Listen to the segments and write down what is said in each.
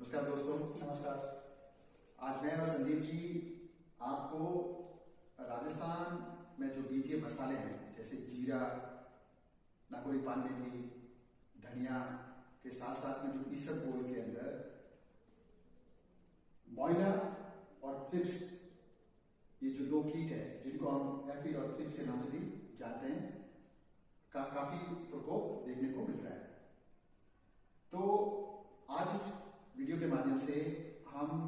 नमस्कार दोस्तों। नमस्कार। आज मैं और संदीप जी आपको राजस्थान में जो बीजीय मसाले हैं जैसे जीरा, नागौरी पान मेथी, धनिया के साथ साथ में जो इसबगोल के अंदर मोइला और थ्रिप्स, ये जो दो कीट है जिनको हम एफिड और थ्रिप्स के नाम से भी जानते हैं, का काफी प्रकोप देखने को मिल रहा है। तो आज इस वीडियो के माध्यम से हम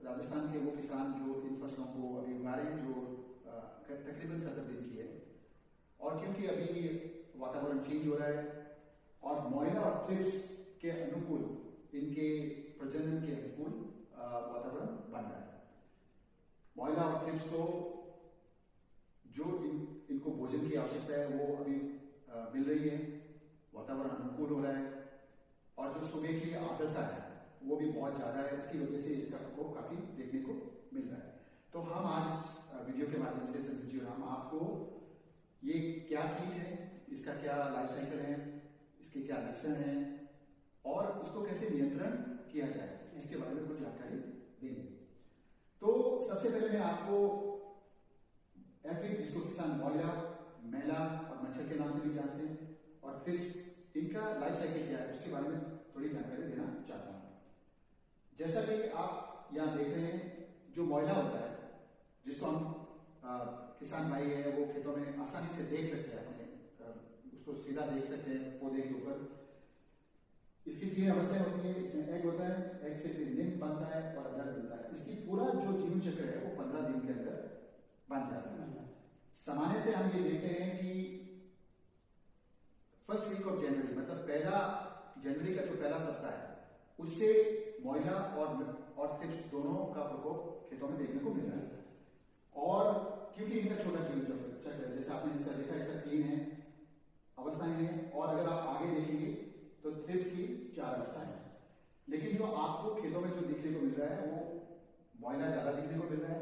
राजस्थान के वो किसान जो इन फसलों को अभी उगा रहे हैं, जो तकरीबन 70 दिन की है, और क्योंकि अभी वातावरण चेंज हो रहा है और मोइला और थ्रिप्स के अनुकूल, इनके प्रजनन के अनुकूल वातावरण बन रहा है। मोइला और थ्रिप्स को जो इनको भोजन की आवश्यकता है वो अभी मिल रही है, वातावरण अनुकूल हो रहा है, और जो सुबह की आर्द्रता है वो भी बहुत ज्यादा है। इसकी वजह से इसका प्रकोप काफी देखने को मिल रहा है। तो हम आज इस वीडियो के माध्यम से संदीप जी हम आपको ये क्या कीट है, इसका क्या लाइफ साइकिल है, इसके क्या लक्षण हैं और उसको कैसे नियंत्रण किया जाए, इसके बारे में कुछ जानकारी देंगे। तो सबसे पहले मैं आपको एफिड, जिसको किसान मोइला, मैला और मच्छर के नाम से भी जानते हैं, और थ्रिप्स, इनका लाइफ साइकिल क्या है उसके बारे में थोड़ी जानकारी देना चाहता हूं। जैसा कि आप यहां देख रहे हैं, जो मोइला होता है जिसको हम किसान भाई है वो खेतों में आसानी से देख सकते हैं, अपने उसको सीधा देख सकते हैं पौधे के ऊपर। इसकी तीन अवस्थाएं होती है। इसमें एग होता है, एग से फिर निम्ब बनता है और अडल्ट बनता है। इसकी पूरा जो जीवन चक्र है वो 15 दिन के अंदर बन जाता है। सामान्यतः हम ये देखते हैं कि फर्स्ट वीक ऑफ जनवरी, मतलब पहला जनवरी का जो पहला सप्ताह है, उससे मोइला और थ्रिप्स दोनों का प्रकोप खेतों में देखने को मिल रहा है। और क्योंकि इनका छोटा जीवन चक्र है, जैसे आपने इसका देखा, इसका 3 है अवस्थाएं हैं, और अगर आप आगे देखेंगे तो थ्रिप्स की 4 अवस्थाएं हैं। लेकिन जो आपको खेतों में जो दिखने को मिल रहा है वो मोइला ज्यादा दिखने को मिल रहा है,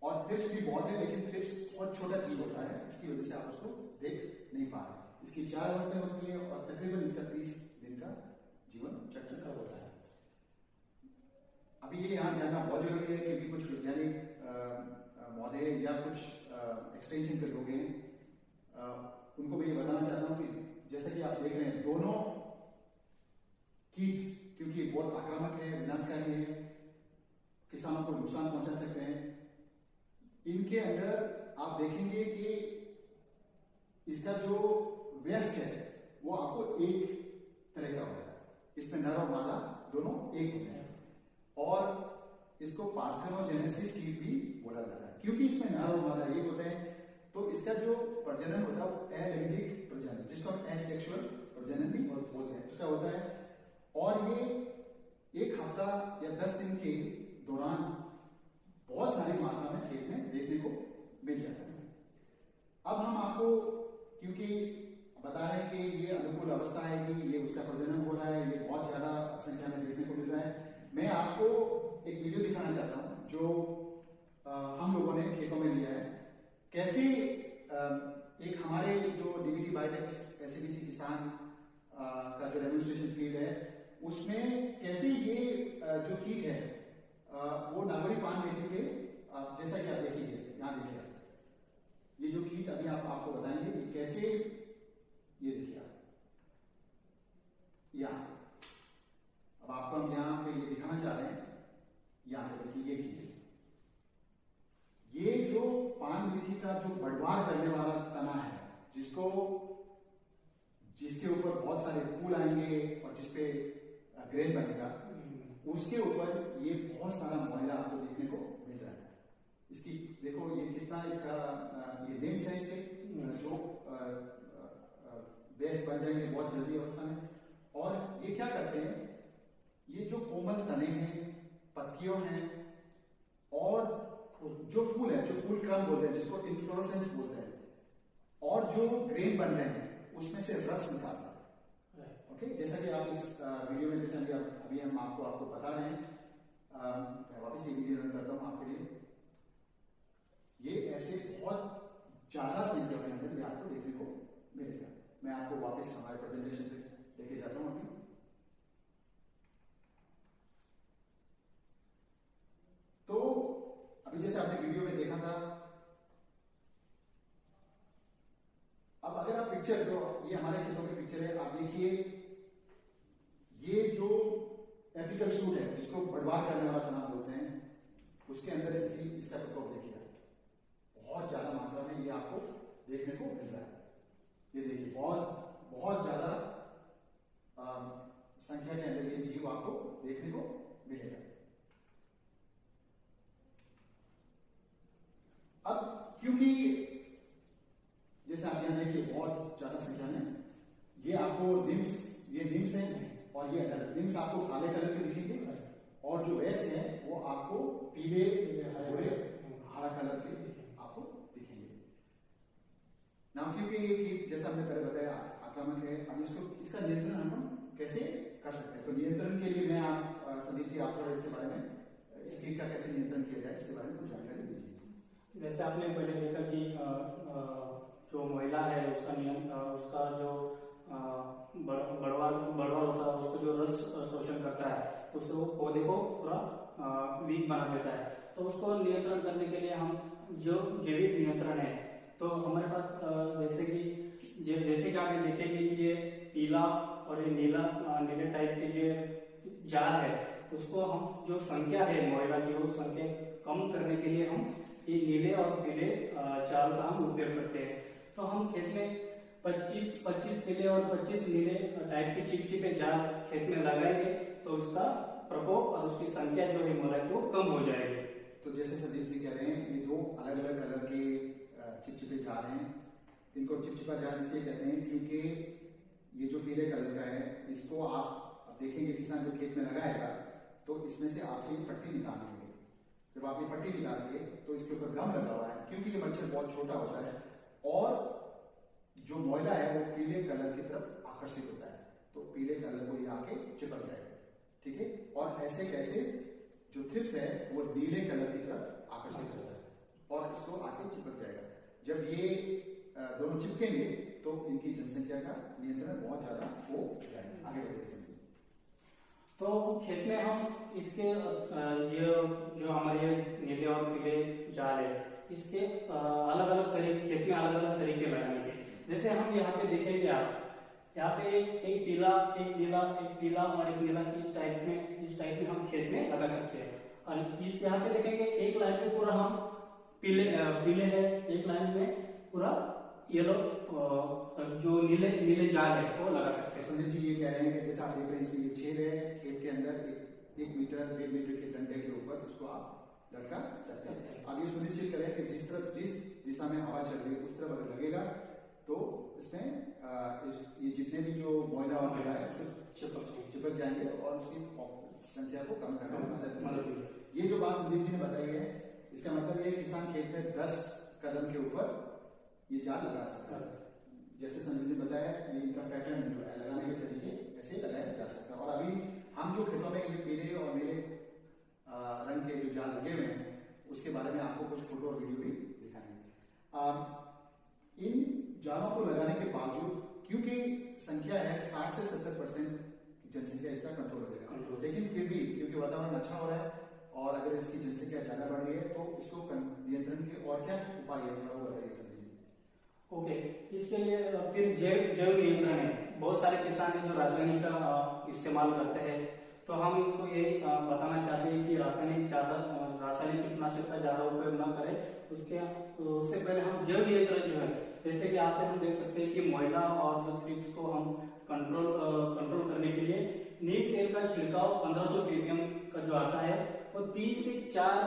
और थ्रिप्स भी बहुत है, लेकिन थ्रिप्स बहुत छोटा जीव होता है, इसकी वजह से आप उसको देख नहीं पा रहे। इसकी 4 अवस्थाएं होती है और तकरीबन इसका 30 दिन का जीवन चक्र होता है। अभी ये यहां जानना बहुत जरूरी है, क्योंकि कुछ वैज्ञानिक मौधे या कुछ एक्सटेंशन के लोग हैं, उनको मैं ये बताना चाहता हूं कि जैसा कि आप देख रहे हैं, दोनों कीट क्योंकि बहुत आक्रामक है, विनाशकारी है, किसानों को नुकसान पहुंचा सकते हैं, इनके अंदर आप देखेंगे कि इसका जो वेस्ट है वो आपको एक तरह का होता है। इसमें नर और मादा दोनों एक होते हैं, और इसको पार्थेनोजेनेसिस कीट भी बोला जाता है, क्योंकि इसमें नर और मादा एक होते हैं। तो इसका जो प्रजनन होता है वो अलैंगिक प्रजनन, जिसको हम एसेक्सुअल प्रजनन भी बोलते हैं, उसका होता है। और ये 1 हफ्ता या 10 दिन के दौरान बहुत सारी मात्रा में खेत में देखने को मिल जाता है। अब हम आपको, क्योंकि बता रहे हैं कि ये अनुकूल अवस्था है कि ये उसका प्रजनन हो रहा है, ये बहुत ज्यादा संख्या में देखने को मिल रहा है, मैं आपको एक वीडियो दिखाना चाहता हूं जो हम लोगों ने खेतों में लिया है। कैसे एक हमारे जो डीबीटी बायोटेक्स एसएबीसी किसान का जो डेमोन्स्ट्रेशन फील्ड है, उसमें कैसे ये जो कीट है वो नागौरी पान मेथी के, जैसा कि आप देखिए, यहां देखिए, ये जो कीट अभी आपको बताएंगे कि कैसे, ये देखिए आप यहां, अब आपको हम यहां पे ये दिखाना चाह रहे हैं, यहां पे देखिए ये कीट, ये जो पान मेथी का जो बढ़वार करने वाला तना है, जिसके ऊपर बहुत सारे फूल आएंगे और जिसपे ग्रेन बनेगा, उसके ऊपर ये बहुत सारा मोइला आपको देखने को मिल रहा है। इसकी देखो ये कितना, इसका ये लिम्स है इसके, जो वेस्ट बन जाएंगे बहुत जल्दी अवस्था में। और ये क्या करते हैं, ये जो कोमल तने हैं, पत्तियों हैं, और जो फूल है, जो फूल क्रम बोलते हैं, जिसको इन्फ्लोरेसेंस बोलते हैं, और जो ग्रेन बन रहे हैं उसमें से रस निकालता है। ओके, जैसा कि आप इस वीडियो में, जैसे अभी हम आपको बता रहे हैं, मैं वापस ये वीडियो रन करता हूं आपके लिए। ये ऐसे बहुत ज्यादा संख्या के अंदर ये आपको देखने को मिलेगा। मैं आपको वापस हमारे प्रेजेंटेशन पे लेके जाता हूं। अभी पिक्चर जो ये हमारे खेतों की पिक्चर है, आप देखिए ये जो एपिकल सूट है जिसको बढ़वार करने वाला तना बोलते हैं, उसके अंदर इसका प्रकोप देखिए, बहुत ज्यादा मात्रा में ये आपको देखने को मिल रहा है। ये देखिए बहुत ज्यादा संख्या के अंदर ये जीव आपको देखने को मिलेगा। अब क्योंकि जैसे आप यहां देखिए बहुत ज्यादा संख्या में ये आपको निम्स है और ये अडल्ट। निम्स आपको काले कलर के दिखेंगे और जो वयस्क है वो आपको पीले भूरे हरा कलर के आपको दिखेंगे। नाम क्योंकि ये कीट जैसा हमने पहले बताया आक्रामक है, अब इसका नियंत्रण हम कैसे कर सकते हैं। तो नियंत्रण के लिए मैं संदीप जी आप थोड़ा इसके बारे में, इस कीट का कैसे नियंत्रण किया जाए इसके बारे में कुछ जानकारी दीजिए। जैसे आपने पहले देखा कि जो महिला है उसका जो बढ़वा होता है, उसको जो रस शोषण करता है उसको पौधे को पूरा वीक बना देता है। तो उसको नियंत्रण करने के लिए हम जो जैविक नियंत्रण है, तो हमारे पास जैसे कि आप देखेंगे कि ये पीला और ये नीले टाइप के जो जाल है, उसको हम जो संख्या है महिला की उस संख्या कम करने के लिए हम ये नीले और पीले जाल का हम उपयोग करते हैं। तो हम खेत में 25 पीले और 25 नीले टाइप के चिपचिपे जाल खेत में लगाएंगे तो उसका प्रकोप और उसकी संख्या जो है महिला की वो कम हो जाएगी। तो जैसे संदीप जी कह रहे हैं, ये दो अलग अलग कलर के चिपचिपे जाल हैं। इनको चिपचिपा जाल इसलिए कहते हैं क्योंकि ये जो पीले कलर का है, इसको आप देखेंगे किसान जब खेत में लगाएगा तो इसमें से आप ये पट्टी निकालेंगे। जब आप ये पट्टी निकालेंगे तो इसके ऊपर गम लगा हुआ है, क्योंकि ये मच्छर बहुत छोटा होता है और जो मोयला है वो पीले कलर की तरफ आकर्षित होता है, तो पीले कलर को ये आके चिपक जाएगा। ठीक है, और ऐसे कैसे जो थ्रिप्स है वो नीले कलर की तरफ आकर्षित होता है और इसको आके चिपक जाएगा। जब ये दोनों चिपकेंगे तो इनकी जनसंख्या का नियंत्रण बहुत ज्यादा हो जाएगा। आगे बढ़िए। तो खेत में हम इसके जो हमारे नीले और पीले जाल है, इसके अलग अलग तरीके खेत में अलग अलग तरीके लगाएंगे। जैसे हम यहाँ पे देखेंगे, आप यहाँ पे एक पीला एक नीला एक पीला और एक नीला इस टाइप में हम खेत में लगा सकते हैं। और इस यहाँ पे देखेंगे एक लाइन में पूरा हम पीले है, एक लाइन में पूरा येलो जो नीले जाल है वो लगा सकते हैं। संदीप जी ये कह रहे हैं कि जैसे आप देख रहे हैं इसमें ये छेद है खेत के अंदर, 1 मीटर 1.5 मीटर के डंडे के ऊपर उसको आप लटका सकते हैं। अब ये सुनिश्चित करें कि जिस दिशा में हवा चल रही है उस तरफ अगर लगेगा तो इसमें ये जितने भी जो मोयला और मैला है उसको चिपक जाएंगे और उसकी संख्या को कम करने में मदद मिलेगी। ये जो बात संदीप जी ने बताई है, इसका मतलब ये किसान खेत में 10 कदम के ऊपर ये जाल लगा सकता है। जैसे संदीप जी ने बताया, ये इनका पैटर्न जो है लगाने के तरीके ऐसे लगाया जा सकता है। और अभी हम जो खेतों में ये पीले और नीले रंग के जो जाल लगे हुए हैं उसके बारे में आपको कुछ फोटो और वीडियो भी दिखाएंगे। इन जालों को लगाने के बावजूद, क्योंकि संख्या है 60 से 70% जनसंख्या इसका कंट्रोल हो जाएगा, लेकिन फिर भी क्योंकि वातावरण अच्छा हो रहा है और अगर इसकी जनसंख्या ज्यादा बढ़ रही है तो इसको नियंत्रण के और क्या उपाय है, थोड़ा वो बताइए सर। ओके, इसके लिए फिर जैव नियंत्रण है। बहुत सारे किसान हैं जो रासायनिक का इस्तेमाल करते हैं, तो हम इनको ये बताना चाहते हैं कि रासायनिक कीटनाशक का ज्यादा उपयोग न करें। उससे पहले हम जैव नियंत्रण जो है, जैसे कि आप हम देख सकते हैं कि मोयला और जो थ्रिप्स को हम कंट्रोल करने के लिए नीम तेल का छिड़काव 1500 ppm का जो आता है वो 3 से 4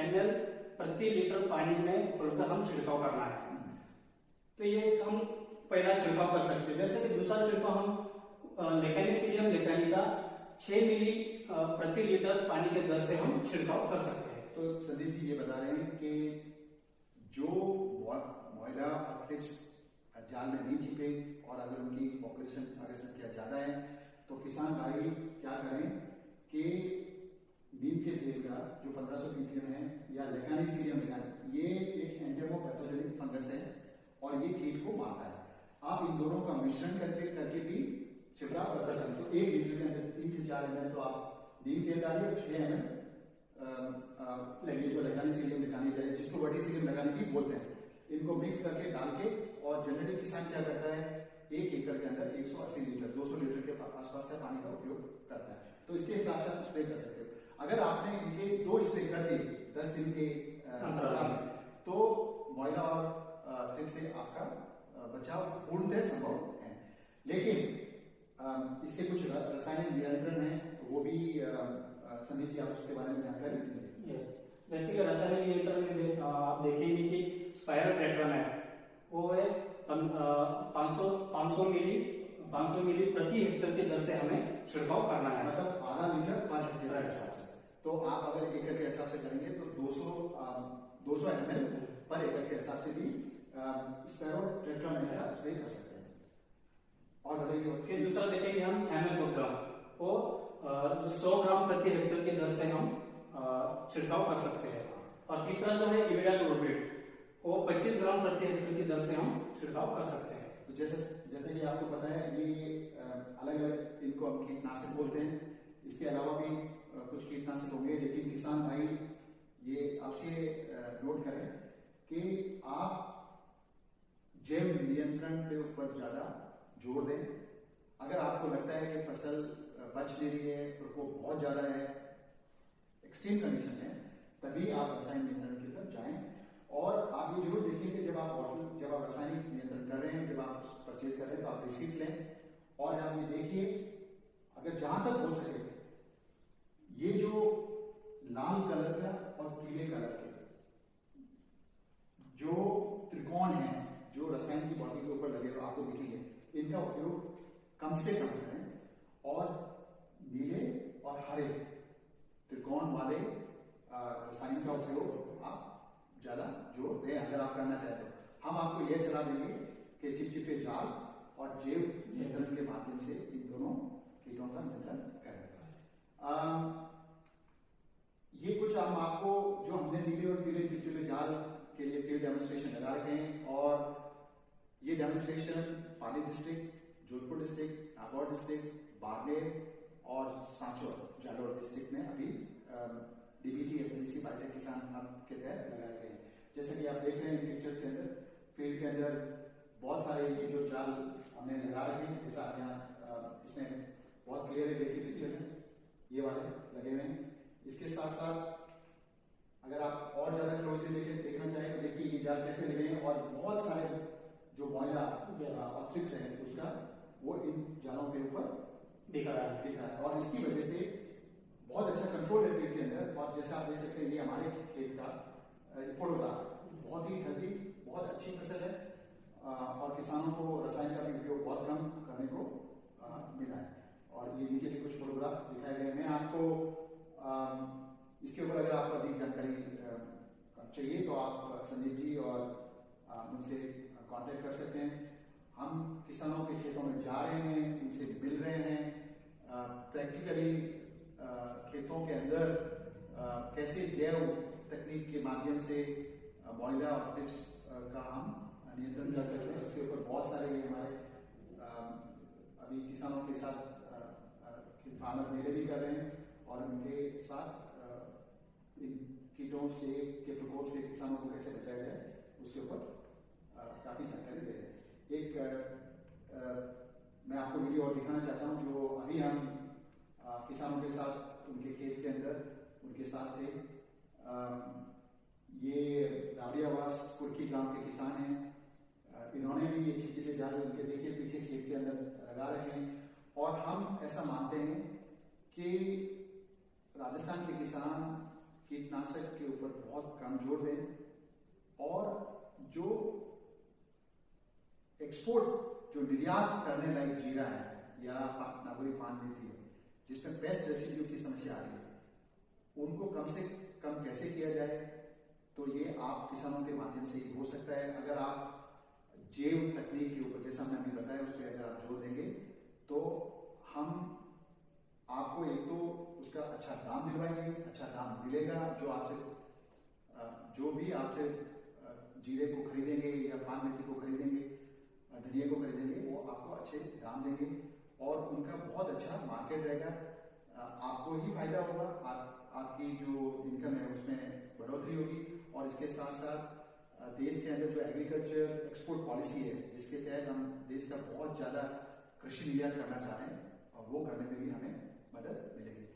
ml प्रति लीटर पानी में घोलकर हम छिड़काव करना है। तो ये हम पहला छिड़काव कर सकते हैं। जैसे कि दूसरा छिड़काव हम लेकानिसीलियम लेकानिका 6 मिली प्रति लीटर पानी के दर से हम छिड़काव कर सकते हैं। तो संदीप जी ये बता रहे हैं कि जो मोयला और थ्रिप्स जाल में नहीं छिपे और अगर उनकी पॉपुलेशन अगर संख्या ज्यादा है तो किसान भाई क्या करें कि नीम के तेल का जो 1500 ppm है या लेकानिसीलियम ये एक एंटेमोपैथोजेनिक फंगस है और ये कीट को मारता है। आप इन दोनों का मिश्रण करके भी छिड़काव कर सकते हैं। तो 1 लीटर के अंदर 3 से 4 ml तो आप नीम तेल डालिए और 6 ml ये जो लेकानिसीलियम लेकानिका जिसको वर्टिसिलियम लेकानिका भी बोलते हैं, इनको मिक्स करके डाल के, और जनरली किसान क्या करता है एक एकड़ के अंदर 180 लीटर 200 लीटर के आसपास का पानी का उपयोग करता है। तो इसके हिसाब से आप स्प्रे कर सकते हो। अगर आपने इनके 2 स्प्रे कर दिए 10 दिन के अंतराल में, तो मॉइला और थ्रिप्स से आपका बचाव पूर्णतः संभव है। लेकिन इसके कुछ रासायनिक नियंत्रण हैं, वो भी संदीप जी आप उसके बारे में जानकारी देंगे। जैसे कि रासायनिक नियंत्रण में आप देखेंगे कि स्पायरोट्रेट्राम है, वो है 500 मिली प्रति हेक्टेयर की दर से हमें छिड़काव करना है, मतलब आधा लीटर पर हेक्टेयर के हिसाब से। तो आप अगर एकड़ के हिसाब से करेंगे तो 200 ml पर एकड़ के हिसाब से भी स्पायरोट्रेट्राम का स्प्रे कर सकते हैं। और बताइए दूसरा देखेंगे हम थाइमेथोग्राम, वो जो 100 ग्राम प्रति हेक्टेयर की दर से हम छिड़काव कर सकते हैं। और तीसरा जो है इमिडाक्लोप्रिड, वो 25 ग्राम प्रति हेक्टेयर की दर से हम छिड़काव कर सकते हैं। तो जैसे कि आपको पता है, ये अलग अलग इनको हम कीटनाशक बोलते हैं। इसके अलावा भी कुछ कीटनाशक होंगे, लेकिन किसान भाई ये अवश्य नोट करें कि आप जैव नियंत्रण के ऊपर ज्यादा जोर दें। अगर आपको लगता है कि फसल बच नहीं रही है, प्रकोप बहुत ज्यादा है, एक्सट्रीम कंडीशन है, तभी आप रसायन नियंत्रण की तरफ जाएं। और आप ये जरूर देखें कि जब आप रासायनिक नियंत्रण कर रहे हैं, जब आप परचेज कर रहे हैं, तो आप रिसीट लें। और आप ये देखिए, अगर जहां तक हो सके, ये जो लाल कलर का और पीले कलर के जो त्रिकोण हैं, जो रसायन की बोतल के ऊपर लगे हुए आपको दिखेंगे, इनका उपयोग कम से कम करें। और नीले और हरे त्रिकोण वाले रसायन का उपयोग आप ज्यादा जोर दें, अगर आप करना चाहते हो। हम आपको यह सलाह देंगे कि चिपचिपे जाल और जैव नियंत्रण के माध्यम से इन दोनों कीटों का नियंत्रण करें। ये कुछ हम आपको, जो हमने नीले और पीले चिपचिपे जाल के लिए फील्ड डेमोन्स्ट्रेशन लगा रखे हैं, और ये demonstration Pali district, Jodhpur district, Nagaur district, Barmer और सांचौर जालौर डिस्ट्रिक्ट में अभी DBT SNC biotech Kisan hub के तहत लगाए गए हैं। जैसे कि आप देख रहे हैं पिक्चर्स के अंदर, फील्ड के अंदर बहुत सारे ये जो जाल हमने लगा रखे हैं, जैसा आप यहाँ इसमें बहुत क्लियर है, देखिए पिक्चर में ये वाले लगे हुए हैं। इसके साथ साथ अगर आप और ज्यादा क्लोजली देखना चाहें तो देखिए ये जाल कैसे लगे हैं, और बहुत सारे जो मॉइला और थ्रिप्स है उसका वो इन जालों के ऊपर दिख रहा है। और इसकी वजह से बहुत अच्छा कंट्रोल है फील्ड के अंदर। और जैसा आप देख सकते हैं, ये हमारे खेत का फोटोग्राफ, बहुत ही हेल्दी, बहुत अच्छी फसल है, और किसानों को रसायन का भी उपयोग बहुत कम करने को मिला है। और ये नीचे भी कुछ फोटोग्राफ दिखाए गए। मैं आपको इसके ऊपर अगर आपको अधिक जानकारी चाहिए तो आप संदीप जी और मुझसे कांटेक्ट कर सकते हैं। हम किसानों के खेतों में जा रहे हैं, उनसे मिल रहे हैं, प्रैक्टिकली खेतों के अंदर कैसे जैव तकनीक के माध्यम से मॉइला और थ्रिप्स का हम नियंत्रण कर सकते हैं। उसके ऊपर बहुत सारे ये हमारे अभी किसानों के साथ फार्मर मेले भी कर रहे हैं, और उनके साथ इन कीटों से के प्रकोप से किसानों को कैसे बचाया जाए उसके ऊपर काफी जानकारी दे रहे हैं। एक मैं आपको वीडियो और दिखाना चाहता हूं, जो अभी हम किसानों के साथ उनके खेत के अंदर उनके साथ थे। ये रावड़ियावास कुर्की गांव के किसान हैं। इन्होंने भी ये चिपचिपे जाल उनके देखिए पीछे खेत के अंदर लगा रखे हैं। और हम ऐसा मानते हैं कि राजस्थान के किसान कीटनाशक के ऊपर बहुत कम जोर दें, और जो एक्सपोर्ट जो निर्यात करने लायक जीरा है या नागौरी पान मेथी है, जिसमें पेस्ट रेसिड्यू की समस्या आ रही है, उनको कम से कम कैसे किया जाए, तो ये आप किसानों के माध्यम से ही हो सकता है। अगर आप जैव तकनीक के ऊपर, जैसा मैंने बताया, उस पर अगर आप जोर देंगे तो हम आपको एक तो उसका अच्छा दाम दिलवाएंगे, अच्छा दाम मिलेगा। जो भी आपसे जीरे को खरीदेंगे या पान मेथी को खरीदेंगे, धनिया को खरीदेंगे, वो आपको अच्छे दाम देंगे और उनका बहुत अच्छा मार्केट रहेगा। आपको ही फायदा होगा, आपकी जो इनकम है उसमें बढ़ोतरी होगी, और इसके साथ साथ देश के अंदर जो एग्रीकल्चर एक्सपोर्ट पॉलिसी है, जिसके तहत हम देश का बहुत ज्यादा कृषि निर्यात करना चाह रहे हैं, और वो करने में भी हमें मदद मिलेगी।